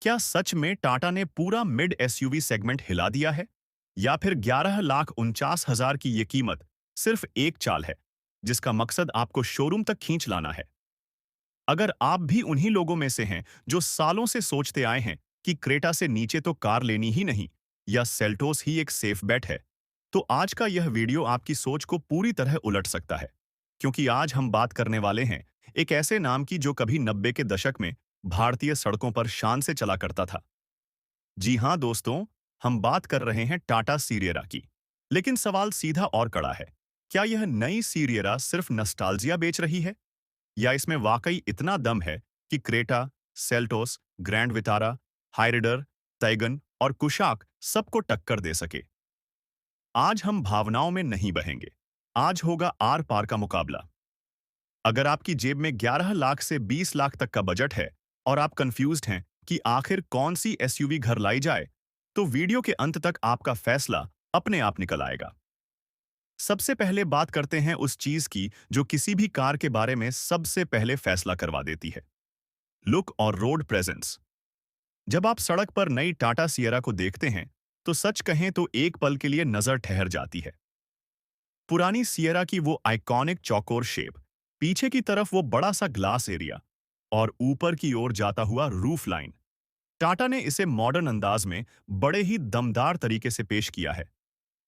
क्या सच में टाटा ने पूरा मिड एसयूवी सेगमेंट हिला दिया है? या फिर 11,49,000 की ये कीमत सिर्फ एक चाल है, जिसका मकसद आपको शोरूम तक खींच लाना है? अगर आप भी उन्हीं लोगों में से हैं जो सालों से सोचते आए हैं कि क्रेटा से नीचे तो कार लेनी ही नहीं, या सेल्टोस ही एक सेफ बेट है, तो आज का यह वीडियो आपकी सोच को पूरी तरह उलट सकता है। क्योंकि आज हम बात करने वाले हैं एक ऐसे नाम की जो कभी 90 के दशक में भारतीय सड़कों पर शान से चला करता था। जी हाँ दोस्तों, हम बात कर रहे हैं टाटा सीरियरा की। लेकिन सवाल सीधा और कड़ा है। क्या यह नई सीरियरा सिर्फ नस्टाल्जिया बेच रही है, या इसमें वाकई इतना दम है कि क्रेटा, सेल्टोस, ग्रैंड विटारा, हाइरिडर, तैगन और कुशाक सबको टक्कर दे सके? आज हम भावनाओं में नहीं बहेंगे। आज होगा आर पार का मुकाबला। अगर आपकी जेब में 11 लाख से 20 लाख तक का बजट है और आप कंफ्यूज्ड हैं कि आखिर कौन सी एसयूवी घर लाई जाए, तो वीडियो के अंत तक आपका फैसला अपने आप निकल आएगा। सबसे पहले बात करते हैं उस चीज की जो किसी भी कार के बारे में सबसे पहले फैसला करवा देती है। लुक और रोड प्रेजेंस। जब आप सड़क पर नई टाटा सियरा को देखते हैं, तो सच कहें तो एक पल के लिए नजर ठहर जाती है। पुरानी सियरा की वो आइकॉनिक चौकोर शेप, पीछे की तरफ वो बड़ा सा ग्लास एरिया, और ऊपर की ओर जाता हुआ रूफ लाइन। टाटा ने इसे मॉडर्न अंदाज में बड़े ही दमदार तरीके से पेश किया है।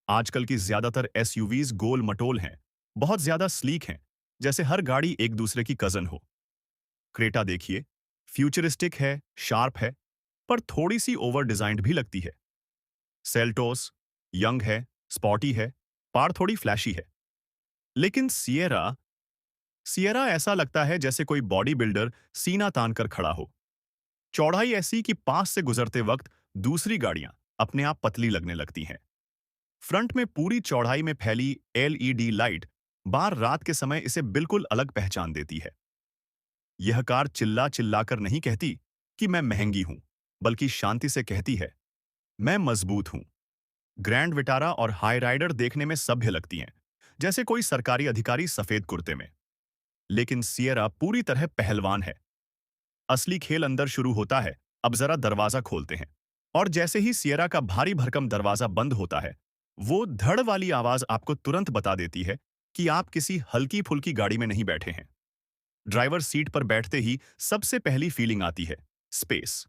आजकल की ज्यादातर एसयूवीज गोल मटोल हैं, बहुत ज्यादा स्लीक हैं, जैसे हर गाड़ी एक दूसरे की कजन हो। क्रेटा देखिए, फ्यूचरिस्टिक है, शार्प है, पर थोड़ी सी ओवर डिजाइन्ड भी लगती है। सेल्टोस यंग है, स्पॉटी है, पार थोड़ी फ्लैशी है। लेकिन सियरा सियरा ऐसा लगता है जैसे कोई बॉडी बिल्डर सीना तान कर खड़ा हो। चौड़ाई ऐसी कि पास से गुजरते वक्त दूसरी गाड़ियां अपने आप पतली लगने लगती हैं। फ्रंट में पूरी चौड़ाई में फैली एलईडी लाइट बार रात के समय इसे बिल्कुल अलग पहचान देती है। यह कार चिल्ला चिल्लाकर नहीं कहती कि मैं महंगी हूं, बल्कि शांति से कहती है, मैं मजबूत हूं। ग्रैंड विटारा और हाई राइडर देखने में सभ्य लगती हैं, जैसे कोई सरकारी अधिकारी सफेद कुर्ते में। लेकिन सियरा पूरी तरह पहलवान है। असली खेल अंदर शुरू होता है। अब जरा दरवाजा खोलते हैं। और जैसे ही सियरा का भारी भरकम दरवाजा बंद होता है, वो धड़ वाली आवाज आपको तुरंत बता देती है कि आप किसी हल्की फुल्की गाड़ी में नहीं बैठे हैं। ड्राइवर सीट पर बैठते ही सबसे पहली फीलिंग आती है, स्पेस।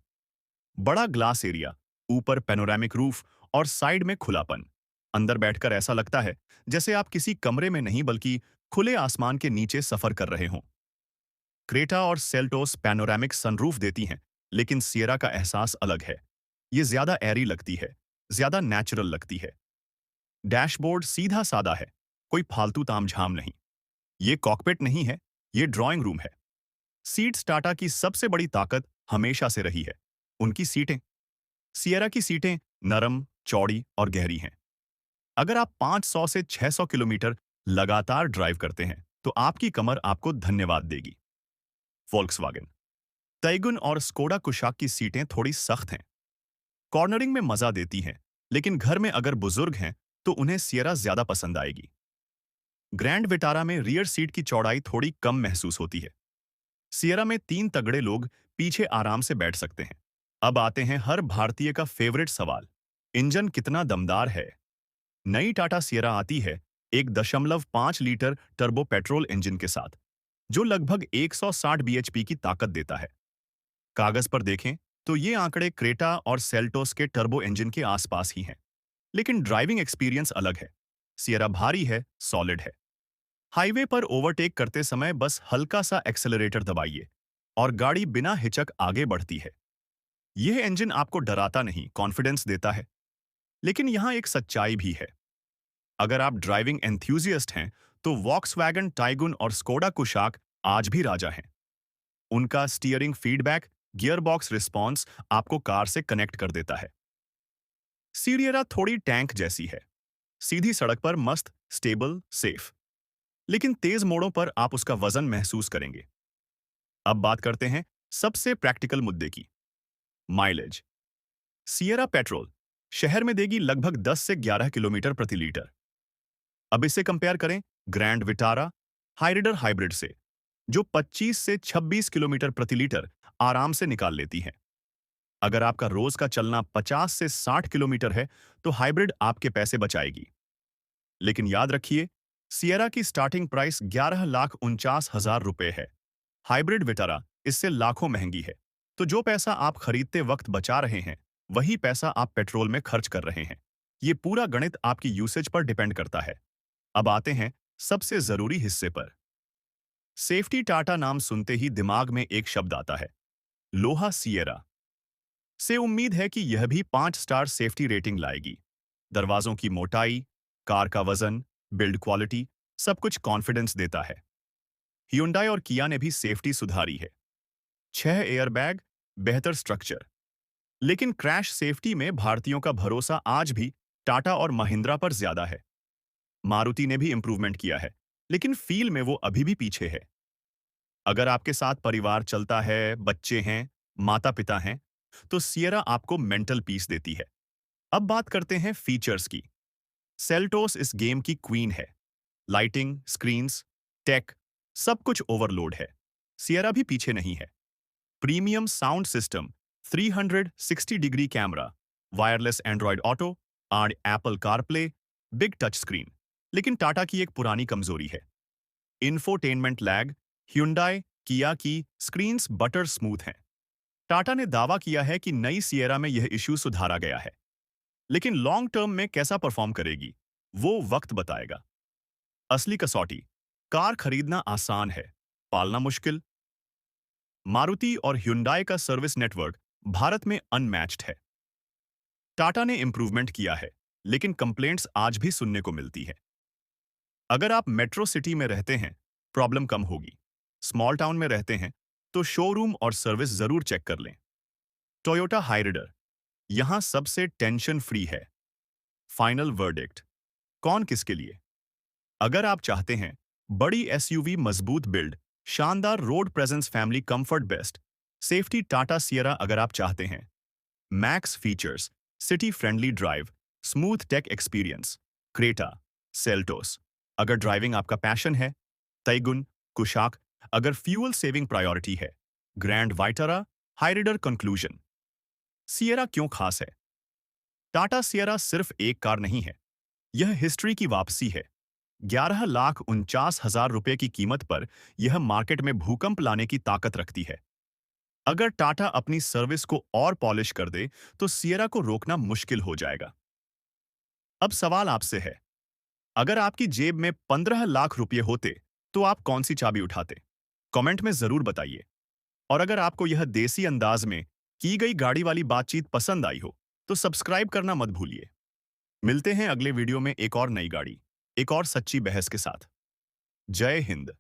बड़ा ग्लास एरिया, ऊपर पैनोरामिक रूफ और साइड में खुलापन। अंदर बैठकर ऐसा लगता है जैसे आप किसी कमरे में नहीं बल्कि खुले आसमान के नीचे सफर कर रहे हों। क्रेटा और सेल्टोस पैनोरामिक सनरूफ देती हैं, लेकिन सियरा का एहसास अलग है। ये ज्यादा एरी लगती है, ज्यादा नेचुरल लगती है। डैशबोर्ड सीधा सादा है, कोई फालतू तामझाम नहीं। ये कॉकपिट नहीं है, ये ड्राइंग रूम है। सीट्स टाटा की सबसे बड़ी ताकत हमेशा से रही है, उनकी सीटें। सियरा की सीटें नरम, चौड़ी और गहरी हैं। अगर आप 500 से 600 किलोमीटर लगातार ड्राइव करते हैं, तो आपकी कमर आपको धन्यवाद देगी। वोल्क्सवागन, तैगुन और स्कोडा कुशाक की सीटें थोड़ी सख्त हैं, कॉर्नरिंग में मजा देती हैं, लेकिन घर में अगर बुजुर्ग हैं, तो उन्हें सियरा ज्यादा पसंद आएगी। ग्रैंड विटारा में रियर सीट की चौड़ाई थोड़ी कम महसूस होती है। सियरा में 3 तगड़े लोग पीछे आराम से बैठ सकते हैं। अब आते हैं हर भारतीय का फेवरेट सवाल, इंजन कितना दमदार है? नई टाटा सियरा आती है 1.5 लीटर टर्बो पेट्रोल इंजन के साथ, जो लगभग 160 बीएचपी की ताकत देता है। कागज पर देखें तो ये आंकड़े क्रेटा और सेल्टोस के टर्बो इंजन के आसपास ही हैं। लेकिन ड्राइविंग एक्सपीरियंस अलग है। सियरा भारी है, सॉलिड है। हाईवे पर ओवरटेक करते समय बस हल्का सा एक्सेलरेटर दबाइए और गाड़ी बिना हिचक आगे बढ़ती है। यह इंजन आपको डराता नहीं, कॉन्फिडेंस देता है। लेकिन यहां एक सच्चाई भी है। अगर आप ड्राइविंग एंथ्यूजियस्ट हैं, तो वॉक्सवैगन टाइगुन और स्कोडा कुशाक आज भी राजा हैं। उनका स्टीयरिंग फीडबैक, गियरबॉक्स रिस्पॉन्स आपको कार से कनेक्ट कर देता है। सीरियरा थोड़ी टैंक जैसी है, सीधी सड़क पर मस्त, स्टेबल, सेफ। लेकिन तेज मोड़ों पर आप उसका वजन महसूस करेंगे। अब बात करते हैं सबसे प्रैक्टिकल मुद्दे की, माइलेज। सियरा पेट्रोल शहर में देगी लगभग 10 से 11 किलोमीटर प्रति लीटर। अब इसे कंपेयर करें ग्रैंड विटारा हाइरिडर हाइब्रिड से, जो 25 से 26 किलोमीटर प्रति लीटर आराम से निकाल लेती है। अगर आपका रोज का चलना 50 से 60 किलोमीटर है, तो हाइब्रिड आपके पैसे बचाएगी। लेकिन याद रखिए, सिएरा की स्टार्टिंग प्राइस 11,49,000 रुपए है। हाइब्रिड विटारा इससे लाखों महंगी है। तो जो पैसा आप खरीदते वक्त बचा रहे हैं, वही पैसा आप पेट्रोल में खर्च कर रहे हैं। ये पूरा गणित आपकी यूसेज पर डिपेंड करता है। अब आते हैं सबसे जरूरी हिस्से पर। सेफ्टी टाटा नाम सुनते ही दिमाग में एक शब्द आता है, लोहा सिएरा। से उम्मीद है कि यह भी 5 स्टार सेफ्टी रेटिंग लाएगी। दरवाजों की मोटाई, कार का वजन, बिल्ड क्वालिटी, सब कुछ कॉन्फिडेंस देता है। hyundai और किया ने भी सेफ्टी सुधारी है। 6 एयरबैग, बेहतर स्ट्रक्चर। लेकिन क्रैश सेफ्टी में भारतीयों का भरोसा आज भी टाटा और महिंद्रा पर ज्यादा है। मारुति ने भी इंप्रूवमेंट किया है, लेकिन फील में वो अभी भी पीछे है। अगर आपके साथ परिवार चलता है, बच्चे हैं, माता पिता हैं, तो सिएरा आपको मेंटल पीस देती है। अब बात करते हैं फीचर्स की। सेल्टोस इस गेम की क्वीन है। लाइटिंग, स्क्रीन्स, टेक, सब कुछ ओवरलोड है। सिएरा भी पीछे नहीं है। Premium sound system, 360 degree camera, wireless Android Auto और Apple CarPlay, big touch screen. लेकिन टाटा की एक पुरानी कमजोरी है, इंफोटेनमेंट लैग। hyundai, किया की स्क्रीन्स बटर स्मूथ हैं। टाटा ने दावा किया है कि नई सिएरा में यह इश्यू सुधारा गया है। लेकिन लॉन्ग टर्म में कैसा परफॉर्म करेगी, वो वक्त बताएगा। असली कसौटी, कार खरीदना आसान है, पालना मुश्किल। मारुति और hyundai का सर्विस नेटवर्क भारत में अनमैच्ड है। टाटा ने इंप्रूवमेंट किया है, लेकिन कंप्लेंट्स आज भी सुनने को मिलती है। अगर आप मेट्रो सिटी में रहते हैं, प्रॉब्लम कम होगी। स्मॉल टाउन में रहते हैं, तो शोरूम और सर्विस जरूर चेक कर लें। टोयोटा हाइरिडर यहां सबसे टेंशन फ्री है। फाइनल वर्डिक्ट, कौन किसके लिए? अगर आप चाहते हैं बड़ी एसयूवी, मजबूत बिल्ड, शानदार road presence, family comfort, best safety, Tata Sierra. अगर आप चाहते हैं max features, city friendly drive, smooth tech experience, Creta, Seltos. अगर ड्राइविंग आपका पैशन है, तैगुन, कुशाक। अगर फ्यूल सेविंग प्रायोरिटी है, Grand Vitara, Hyryder. Conclusion, Sierra क्यों खास है? टाटा सिएरा सिर्फ एक कार नहीं है, यह हिस्ट्री की वापसी है। 11,49,000 रुपए की कीमत पर यह मार्केट में भूकंप लाने की ताकत रखती है। अगर टाटा अपनी सर्विस को और पॉलिश कर दे, तो सिएरा को रोकना मुश्किल हो जाएगा। अब सवाल आपसे है, अगर आपकी जेब में 15 लाख रुपए होते, तो आप कौन सी चाबी उठाते? कमेंट में जरूर बताइए। और अगर आपको यह देसी अंदाज में की गई गाड़ी वाली बातचीत पसंद आई हो, तो सब्सक्राइब करना मत भूलिए। मिलते हैं अगले वीडियो में एक और नई गाड़ी, एक और सच्ची बहस के साथ। जय हिंद।